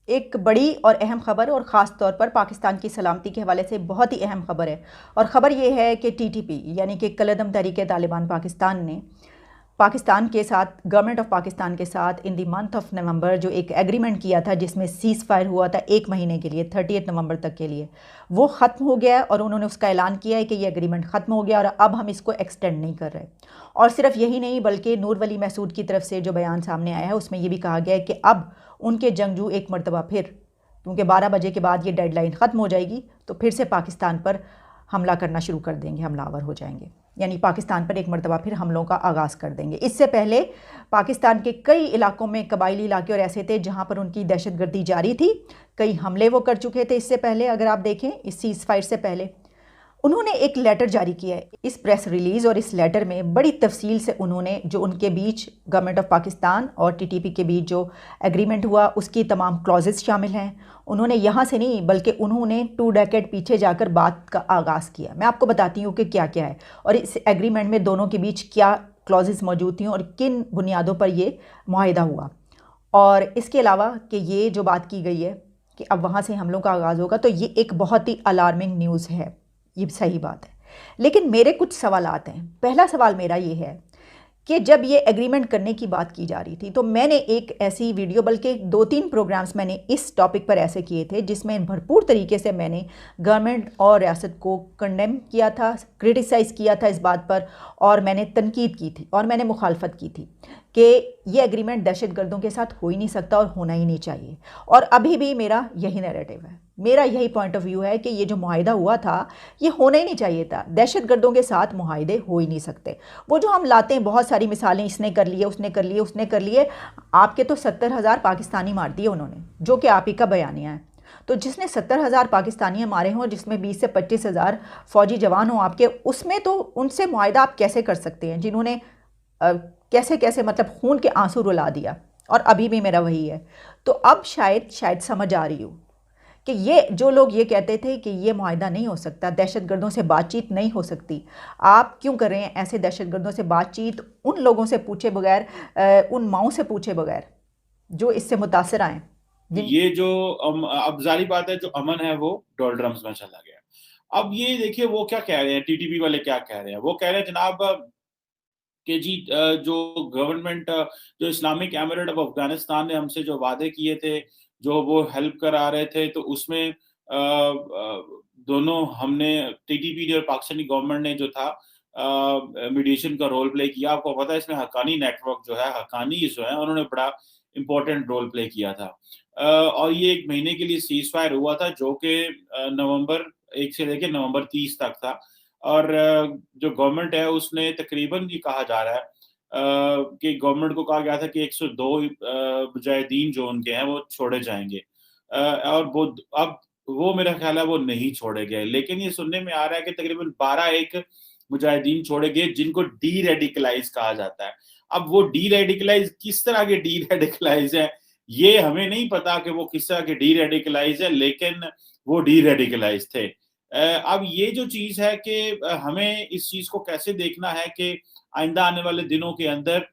एक बड़ी और अहम खबर और ख़ास तौर पर पाकिस्तान की सलामती के हवाले से बहुत ही अहम खबर है। और ख़बर ये है कि टीटीपी यानी कि कलअदम तहरीक तालिबान पाकिस्तान ने पाकिस्तान के साथ, गवर्नमेंट ऑफ पाकिस्तान के साथ in the month of November जो एक एग्रीमेंट किया था जिसमें सीज़ फायर हुआ था 1 महीने के लिए, 30 नवंबर तक के लिए, वो ख़त्म हो गया है। और उन्होंने उसका ऐलान किया है कि ये एग्रीमेंट ख़त्म हो गया और अब हम इसको एक्सटेंड नहीं कर रहे। और सिर्फ यही नहीं, बल्कि नूर वली महसूद की तरफ से जो बयान सामने आया है उसमें ये भी कहा गया है कि अब उनके जंगजू एक मरतबा फिर, क्योंकि 12 बजे के बाद ये डेडलाइन ख़त्म हो जाएगी, तो फिर से पाकिस्तान पर हमला करना शुरू कर देंगे, हमलावर हो जाएंगे। यानी पाकिस्तान पर एक मरतबा फिर हमलों का आगाज़ कर देंगे। इससे पहले पाकिस्तान के कई इलाकों में, कबायली इलाके और ऐसे थे जहाँ पर उनकी दहशतगर्दी जारी थी। कई हमले वो कर चुके थे इससे पहले, अगर आप देखें इस सीज़ फायर से पहले। उन्होंने एक लेटर जारी किया है, इस प्रेस रिलीज़ और इस लेटर में बड़ी तफसील से उन्होंने जो उनके बीच गवर्नमेंट ऑफ पाकिस्तान और टीटीपी के बीच जो एग्रीमेंट हुआ उसकी तमाम क्लॉजेस शामिल हैं। उन्होंने यहाँ से नहीं बल्कि उन्होंने 2 डेकेड पीछे जाकर बात का आगाज़ किया। मैं आपको बताती हूँ कि क्या क्या है और इस एग्रीमेंट में दोनों के बीच क्या क्लॉजेस मौजूद थी और किन बुनियादों पर ये मुआहिदा हुआ। और इसके अलावा कि ये जो बात की गई है कि अब वहाँ से हमलों का आगाज़ होगा, तो ये एक बहुत ही अलार्मिंग न्यूज़ है। ये सही बात है, लेकिन मेरे कुछ सवालात हैं। पहला सवाल मेरा ये है कि जब ये एग्रीमेंट करने की बात की जा रही थी, तो मैंने एक ऐसी वीडियो, बल्कि 2-3 प्रोग्राम्स मैंने इस टॉपिक पर ऐसे किए थे जिसमें भरपूर तरीके से मैंने गवर्नमेंट और रियासत को कंडेम किया था, क्रिटिसाइज़ किया था इस बात पर, और मैंने तनकीद की थी और मैंने मुखालफत की थी कि ये एग्रीमेंट दहशतगर्दों के साथ हो ही नहीं सकता और होना ही नहीं चाहिए। और अभी भी मेरा यही नैरेटिव है, मेरा यही पॉइंट ऑफ व्यू है कि ये जो मुआहिदा हुआ था ये होना ही नहीं चाहिए था। दहशतगर्दों के साथ मुआहिदे हो ही नहीं सकते। वो जो हम लाते हैं बहुत सारी मिसालें, इसने कर लिए, उसने कर लिए, उसने कर लिए। आपके तो 70,000 पाकिस्तानी मार दिए उन्होंने, जो कि आप ही का बयानिया है। तो जिसने 70,000 पाकिस्तानी मारे हों, जिसमें 20 से 25,000 फ़ौजी जवान हों आपके, उसमें तो उनसे मुआहिदा आप कैसे कर सकते हैं जिन्होंने कैसे कैसे मतलब खून के आंसू रुला दिया। और अभी भी मेरा वही है। तो अब शायद शायद समझ आ रही हो कि ये जो लोग ये कहते थे कि ये मुआहिदा नहीं हो सकता, दहशतगर्दों से बातचीत नहीं हो सकती, आप क्यों कर रहे हैं ऐसे दहशतगर्दों से बातचीत, उन लोगों से पूछे बगैर, उन माओं से पूछे बगैर जो इससे मुतासर आए जिन। ये जो अब जारी बात है, जो अमन है वो डोल्ड्रम्स में चला गया। अब ये देखिए वो क्या कह रहे हैं, टीटीपी वाले क्या कह रहे हैं। वो कह रहे हैं जनाब कि जी जो गवर्नमेंट, जो इस्लामिक एमिरेट ऑफ अफगानिस्तान ने हमसे जो वादे किए थे, जो वो हेल्प करा रहे थे, तो उसमें दोनों हमने, टीटीपी और पाकिस्तानी गवर्नमेंट ने जो था मीडिएशन का रोल प्ले किया। आपको पता है इसमें हक्कानी नेटवर्क जो है, हक्कानी जो है, उन्होंने बड़ा इंपॉर्टेंट रोल प्ले किया था। और ये 1 महीने के लिए सीज फायर हुआ था जो कि नवंबर 1 से लेकर नवंबर 30 तक था। और जो गवर्नमेंट है उसने तकरीबन ये कहा जा रहा है कि गवर्नमेंट को कहा गया था कि 102 मुजाहिदीन जो उनके हैं वो छोड़े जाएंगे। और वो अब वो मेरा ख्याल है वो नहीं छोड़े गए, लेकिन ये सुनने में आ रहा है कि तकरीबन 12 मुजाहिदीन छोड़े गए जिनको डी रेडिकलाइज कहा जाता है। अब वो डी रेडिकलाइज किस तरह के डी रेडिकलाइज है ये हमें नहीं पता कि वो किस तरह के डी रेडिकलाइज है, लेकिन वो डी रेडिकलाइज थे। अब ये जो चीज है कि हमें इस चीज को कैसे देखना है कि आइंदा आने वाले दिनों के अंदर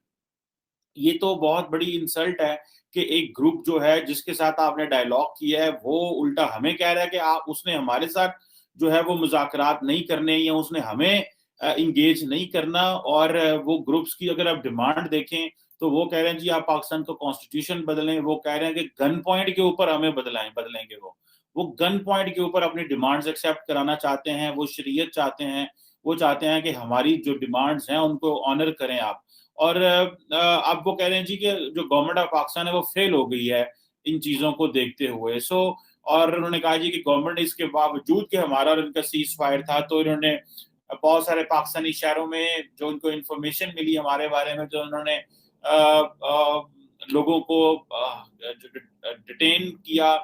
ये तो बहुत बड़ी इंसल्ट है कि एक ग्रुप जो है जिसके साथ आपने डायलॉग किया है वो उल्टा हमें कह रहा है कि आप, उसने हमारे साथ जो है वो मुज़ाकरात नहीं करने या उसने हमें इंगेज नहीं करना। और वो ग्रुप्स की अगर आप डिमांड देखें तो वो कह रहे हैं जी आप पाकिस्तान का कॉन्स्टिट्यूशन बदलें। वो कह रहे हैं कि गन पॉइंट के ऊपर हमें बदलेंगे। वो गन पॉइंट के ऊपर अपनी डिमांड्स एक्सेप्ट कराना चाहते हैं, वो शरीयत चाहते हैं, वो चाहते हैं कि हमारी जो डिमांड्स हैं उनको ऑनर करें आप। और अब वो कह रहे हैं जी कि जो गवर्नमेंट ऑफ पाकिस्तान है वो फेल हो गई है इन चीजों को देखते हुए। और उन्होंने कहा जी कि गवर्नमेंट इसके बावजूद कि हमारा और इनका सीज फायर था, तो इन्होंने बहुत सारे पाकिस्तानी शहरों में जो उनको इंफॉर्मेशन मिली हमारे बारे में, जो उन्होंने लोगों को डिटेन किया,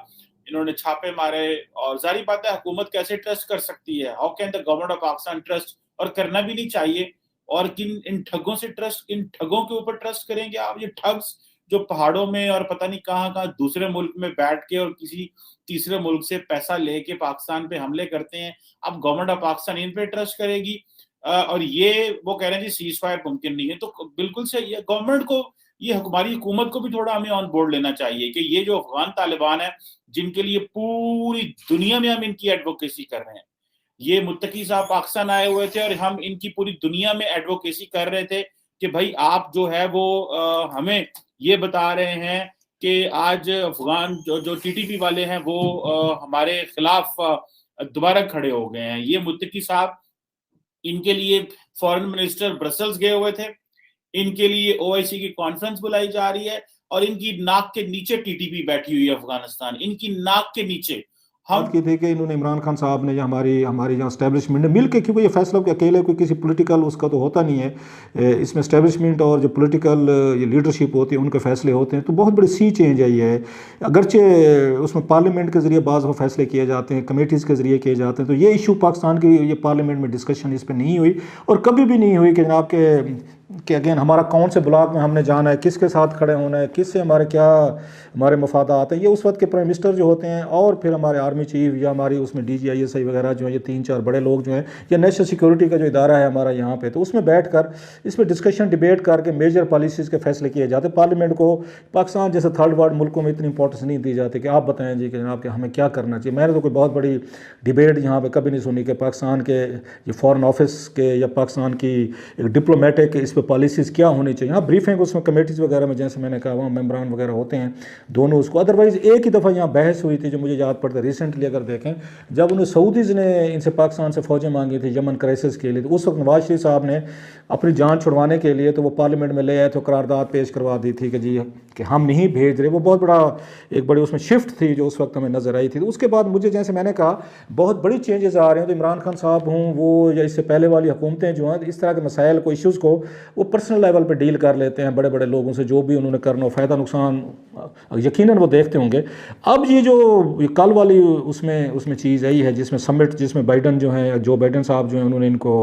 इन्होंने छापे मारे। और जारी बात है हुकूमत कैसे ट्रस्ट कर सकती है, how can the government of Pakistan trust, और करना भी नहीं चाहिए। और किन इन ठगों से ट्रस्ट, इन ठगों के ऊपर ट्रस्ट करेंगे आप? ये ठग्स जो पहाड़ों में और पता नहीं कहाँ कहाँ दूसरे मुल्क में बैठ के और किसी तीसरे मुल्क से पैसा लेके पाकिस्तान पे हमले करते हैं, अब गवर्नमेंट ऑफ पाकिस्तान इन पे ट्रस्ट करेगी? और ये वो कह रहे हैं जी सीज फायर मुमकिन नहीं है, तो बिल्कुल सही है। गवर्नमेंट को ये हमारी हुकूमत को भी थोड़ा हमें ऑन बोर्ड लेना चाहिए कि ये जो अफगान तालिबान है, जिनके लिए पूरी दुनिया में हम इनकी एडवोकेसी कर रहे हैं, ये मुत्तकी साहब पाकिस्तान आए हुए थे और हम इनकी पूरी दुनिया में एडवोकेसी कर रहे थे कि भाई आप जो है वो हमें ये बता रहे हैं कि आज अफगान जो टीटीपी वाले हैं वो हमारे खिलाफ दोबारा खड़े हो गए हैं। ये मुत्तकी साहब, इनके लिए फॉरेन मिनिस्टर ब्रसल्स गए हुए थे, इनके लिए ओआईसी की कॉन्फ्रेंस बुलाई जा रही है और इनकी नाक के नीचे टीटीपी बैठी हुई है अफगानिस्तान, इनकी नाक के नीचे। बात की थी कि इन्होंने इमरान खान साहब ने या हमारी हमारी यहाँ स्टैब्लिशमेंट ने मिल के, क्योंकि ये फैसला कि अकेले कोई किसी पॉलिटिकल उसका तो होता नहीं है, इसमें स्टैब्लिशमेंट और जो पॉलिटिकल ये लीडरशिप होती है उनके फैसले होते हैं, तो बहुत बड़ी सी चेंज आई है। अगरचे उसमें पार्लियामेंट के ज़रिए बाज़ फैसले किए जाते हैं, कमेटीज़ के ज़रिए किए जाते हैं, तो ये इशू पाकिस्तान की ये पार्लियामेंट में डिस्कशन इस पर नहीं हुई और कभी भी नहीं हुई कि जनाब कि अगेन हमारा कौन से ब्लॉक में हमने जाना है, किसके साथ खड़े होना है, किससे हमारे क्या हमारे मफादात हैं। ये उस वक्त के प्राइम मिनिस्टर जो होते हैं और फिर हमारे आर्मी चीफ या हमारी उसमें DGISI वगैरह जो है, ये 3-4 बड़े लोग जो हैं, या नेशनल सिक्योरिटी का जो इदारा है हमारा यहाँ पे, तो उसमें बैठ कर इस पर डिस्कशन डिबेट करके मेजर पॉलिसीज़ के फैसले किए जाते। पार्लियामेंट को पाकिस्तान जैसे थर्ड वर्ल्ड मुल्कों में इतनी इंपॉर्टेंस नहीं दी जाती कि आप बताएं जी कि जनाब कि हमें क्या करना चाहिए। मैंने तो कोई बहुत बड़ी डिबेट यहाँ पर कभी नहीं सुनी कि पाकिस्तान के ये फॉरेन ऑफिस के या पाकिस्तान की एक डिप्लोमेटिक इस पर पॉलिसीज़ क्या होनी चाहिए। हाँ, ब्रीफिंग उसमें कमेटीज़ वगैरह में जैसे मैंने कहा वहाँ मेम्बरान वगैरह होते हैं दोनों उसको। अदरवाइज़ एक ही दफ़ा यहाँ बहस हुई थी जो मुझे याद पड़ता है रिसेंटली, अगर देखें जब उन्हें सऊदीज़ ने इनसे पाकिस्तान से फ़ौजें मांगी थी यमन क्राइसिस के लिए, तो उस वक्त नवाज शरीफ साहब ने अपनी जान छुड़वाने के लिए तो वो पार्लियामेंट में ले आए तो करारदाद पेश करवा दी थी कि जी कि हम नहीं भेज रहे। वो बहुत बड़ा एक बड़ी उसमें शिफ्ट थी जो उस वक्त हमें नज़र आई थी। तो उसके बाद मुझे जैसे मैंने कहा बहुत बड़ी चेंजेस आ रहे हैं। तो इमरान खान साहब हों वो या इससे पहले वाली हुकूमतें जो हैं, इस तरह के मसाइल को इश्यूज़ को वो पर्सनल लेवल पर डील कर लेते हैं, बड़े बड़े लोगों से जो भी उन्होंने करना हो, फ़ायदा नुकसान यकीनन वो देखते होंगे। अब ये जो कल वाली उसमें चीज़ आई है जिसमें समिट, जिसमें बाइडन जो है, जो बाइडन साहब जो हैं, उन्होंने इनको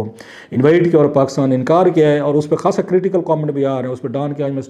इनवाइट किया और पाकिस्तान ने इनकार किया है और उस पर खासा क्रिटिकल कमेंट भी आ रहे हैं। उस पर डॉन के आज मैं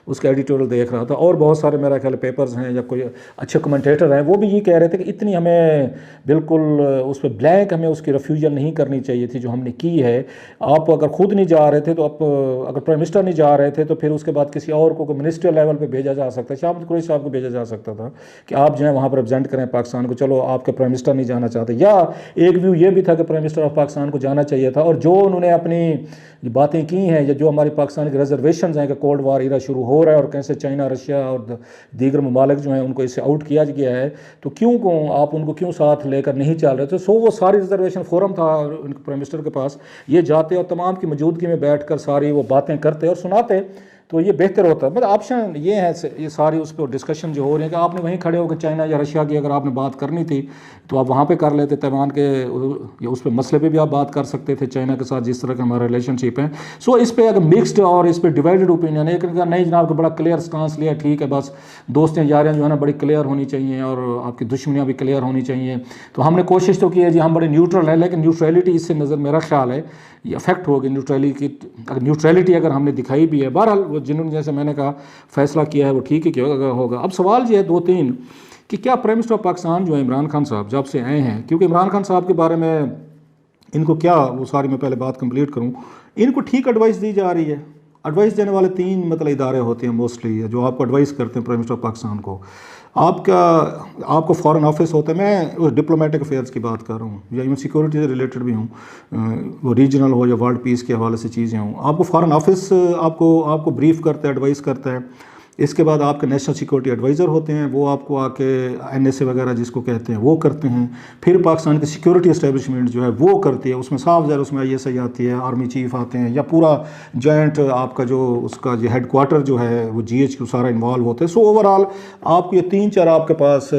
उसका एडिटोरियल देख रहा था और बहुत सारे मेरा ख्याल पेपर्स हैं या कोई अच्छे कमेंटेटर हैं, वो भी ये कह रहे थे कि इतनी हमें बिल्कुल उस पर ब्लैंक हमें उसकी रिफ्यूजल नहीं करनी चाहिए थी जो हमने की है। आप अगर खुद नहीं जा रहे थे तो आप अगर प्राइम मिनिस्टर नहीं जा रहे थे तो फिर उसके बाद किसी और को मिनिस्ट्रियल लेवल पे भेजा जा सकता है, शाह महमूद कुरैशी साहब को भेजा जा सकता था कि आप जो है वहाँ पर रिप्रेजेंट करें पाकिस्तान को। चलो आपके प्राइम मिनिस्टर नहीं जाना चाहते, या एक व्यू ये भी था कि प्राइम मिनिस्टर ऑफ पाकिस्तान को जाना चाहिए था। और जो उन्होंने अपनी बातें की हैं या जो हमारी पाकिस्तान की रिजर्वेशन हैं कि कोल्ड वार इरा शुरू हो रहा है और कैसे चाइना, रशिया और दीगर ममालिक जो हैं उनको इससे आउट किया गया है, तो क्यों को आप उनको क्यों साथ लेकर नहीं चल रहे थे। सो वो सारी रिजर्वेशन फोरम था उनके प्राइम मिनिस्टर के पास, ये जाते और तमाम की मौजूदगी में बैठ कर सारी वो बातें करते और सुनाते तो ये बेहतर होता है। मतलब ऑप्शन ये है, ये सारी उस पर डिस्कशन जो हो रही है कि आपने वहीं खड़े होकर चाइना या रशिया की अगर आपने बात करनी थी तो आप वहाँ पे कर लेते, ताइवान के या उस पर मसले पे भी आप बात कर सकते थे चाइना के साथ जिस तरह का हमारा रिलेशनशिप है। सो इस पर अगर मिक्सड और इस पर डिवाइडेड ओपिनियन है, एक नहीं जनाब को बड़ा क्लियर स्टांस लिया, ठीक है बस दोस्तें यारें जो है ना बड़ी क्लियर होनी चाहिए और आपकी दुश्मनियाँ भी क्लियर होनी चाहिए। तो हमने कोशिश तो की है जी हम बड़े न्यूट्रल हैं, लेकिन न्यूट्रलिटी इससे नज़र मेरा ख्याल है ये अफेक्ट होगी। न्यूट्रलिटी अगर हमने दिखाई भी है, बहरहाल वो जिन्होंने जैसे मैंने कहा फैसला किया है वो ठीक ही होगा। अब सवाल ये है 2-3 कि क्या प्राइम मिनिस्टर ऑफ पाकिस्तान जो है इमरान खान साहब जब से आए हैं, क्योंकि इमरान खान साहब के बारे में इनको क्या वो सारी मैं पहले बात कंप्लीट करूं, इनको ठीक एडवाइस दी जा रही है। एडवाइस देने वाले 3 मतलब इदारे होते हैं मोस्टली जो आपको एडवाइस करते हैं प्राइम मिनिस्टर ऑफ पाकिस्तान को। आपको फॉरेन ऑफिस होता है, मैं डिप्लोमेटिक अफेयर्स की बात कर रहा हूँ या इवन सिक्योरिटी से रिलेटेड भी हूँ, वो रीजनल हो या वर्ल्ड पीस के हवाले से चीज़ें हों। आपको फॉरेन ऑफिस आपको ब्रीफ करता है, एडवाइस करता है। इसके बाद आपके नेशनल सिक्योरिटी एडवाइज़र होते हैं, वो आपको आके NSA वगैरह जिसको कहते हैं वो करते हैं। फिर पाकिस्तान की सिक्योरिटी इस्टेब्लिशमेंट जो है वो करती है, उसमें साफ ज़ाहिर उसमें ISI आती है, आर्मी चीफ आते हैं या पूरा जॉइंट आपका जो उसका जो हेड क्वार्टर जो है वो GHQ सारा इन्वॉल्व होते हैं। सो ओवरऑल आपको ये 3-4 आपके पास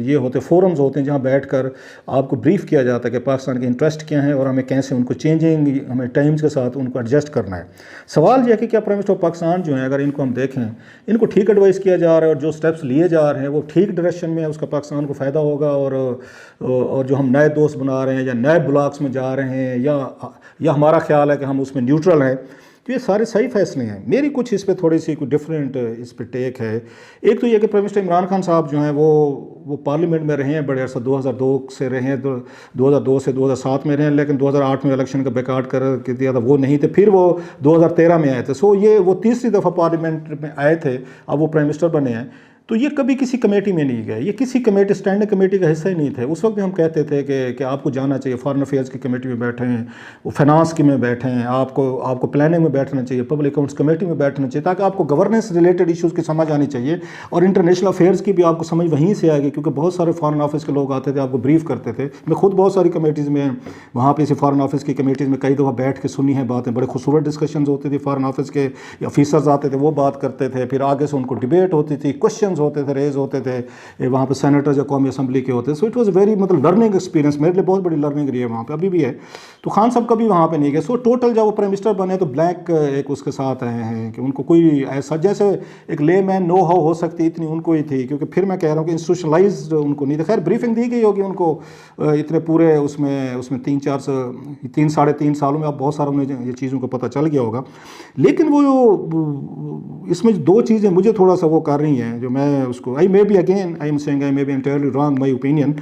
ये होते फोरम्स होते हैं जहाँ बैठ कर आपको ब्रीफ किया जाता है कि पाकिस्तान के इंटरेस्ट क्या हैं और हमें कैसे उनको चेंजिंग हमें टाइम्स के साथ उनको एडजस्ट करना है। सवाल यह है कि क्या प्राइम मिनिस्टर ऑफ पाकिस्तान जो है अगर इनको हम देखें, इनको ठीक एडवाइस किया जा रहा है और जो स्टेप्स लिए जा रहे हैं वो ठीक डायरेक्शन में है, उसका पाकिस्तान को फ़ायदा होगा। और जो हम नए दोस्त बना रहे हैं या नए ब्लॉक्स में जा रहे हैं या हमारा ख्याल है कि हम उसमें न्यूट्रल हैं, तो ये सारे सही फैसले हैं। मेरी कुछ इस पर थोड़ी सी कोई डिफरेंट इस पर टेक है। एक तो ये कि प्राइम मिनिस्टर इमरान खान साहब जो हैं वो वो पार्लियामेंट में रहे हैं बड़े अर्सा, 2002 से रहे हैं, 2002 से 2007 में रहे हैं, लेकिन 2008 में इलेक्शन का बैकआउट कर दिया था, वो नहीं थे। फिर वो 2013 में आए थे। सो ये वो तीसरी दफ़ा पार्लियामेंट में आए थे, अब वो प्राइम मिनिस्टर बने हैं। तो ये कभी किसी कमेटी में नहीं गए, ये किसी कमेटी, स्टैंडिंग कमेटी का हिस्सा ही नहीं थे। उस वक्त भी हम कहते थे कि आपको जाना चाहिए, फॉरेन अफेयर्स की कमेटी में बैठे हैं, वो फाइनेंस की में बैठे हैं, आपको प्लानिंग में बैठना चाहिए, पब्लिक अकाउंट्स कमेटी में बैठना चाहिए, ताकि आपको गवर्नेंस रिलेटेड इश्यूज़ की समझ आनी चाहिए। और इंटरनेशनल अफेयर्स की भी आपको समझ वहीं से आएगी, क्योंकि बहुत सारे फॉरेन ऑफिस के लोग आते थे, आपको ब्रीफ करते थे। मैं खुद बहुत सारी कमेटीज़ में, वहाँ पर इसी फॉरेन ऑफिस की कमेटीज़ में कई दफ़ा बैठ के सुनी है बातें, बड़े खूबसूरत डिस्कशन होती थी। फॉरेन ऑफिस के ऑफिसर्स आते थे, वो बात करते थे, फिर आगे से उनको डिबेट होती थी, क्वेश्चन होते थे, रेज होते थे, वहाँ पे सेनेटर्स या कौमी असम्बली के होते। सो इट वाज वेरी, मतलब लर्निंग एक्सपीरियंस, मेरे लिए बहुत बड़ी लर्निंग रही है वहाँ पे, अभी भी है। तो खान साहब कभी वहाँ पे नहीं गए। सो टोटल जब वो प्राइम मिनिस्टर बने तो ब्लैंक एक उसके साथ आए हैं कि उनको कोई ऐसा, जैसे एक ले मैन नो हाउ हो सकती इतनी उनको ही थी, क्योंकि फिर मैं कह रहा हूँ कि इंस्टीट्यूशनलाइज्ड उनको नहीं था। खैर ब्रीफिंग दी गई होगी उनको इतने पूरे उसमें 3-3.5 सालों में अब बहुत सारा उन्हें ये चीज़ों को पता चल गया होगा। लेकिन वो इसमें 2 चीज़ें मुझे थोड़ा सा वो कर रही हैं, जो मैं उसको, I may be again I am saying, I may be entirely wrong, my opinion,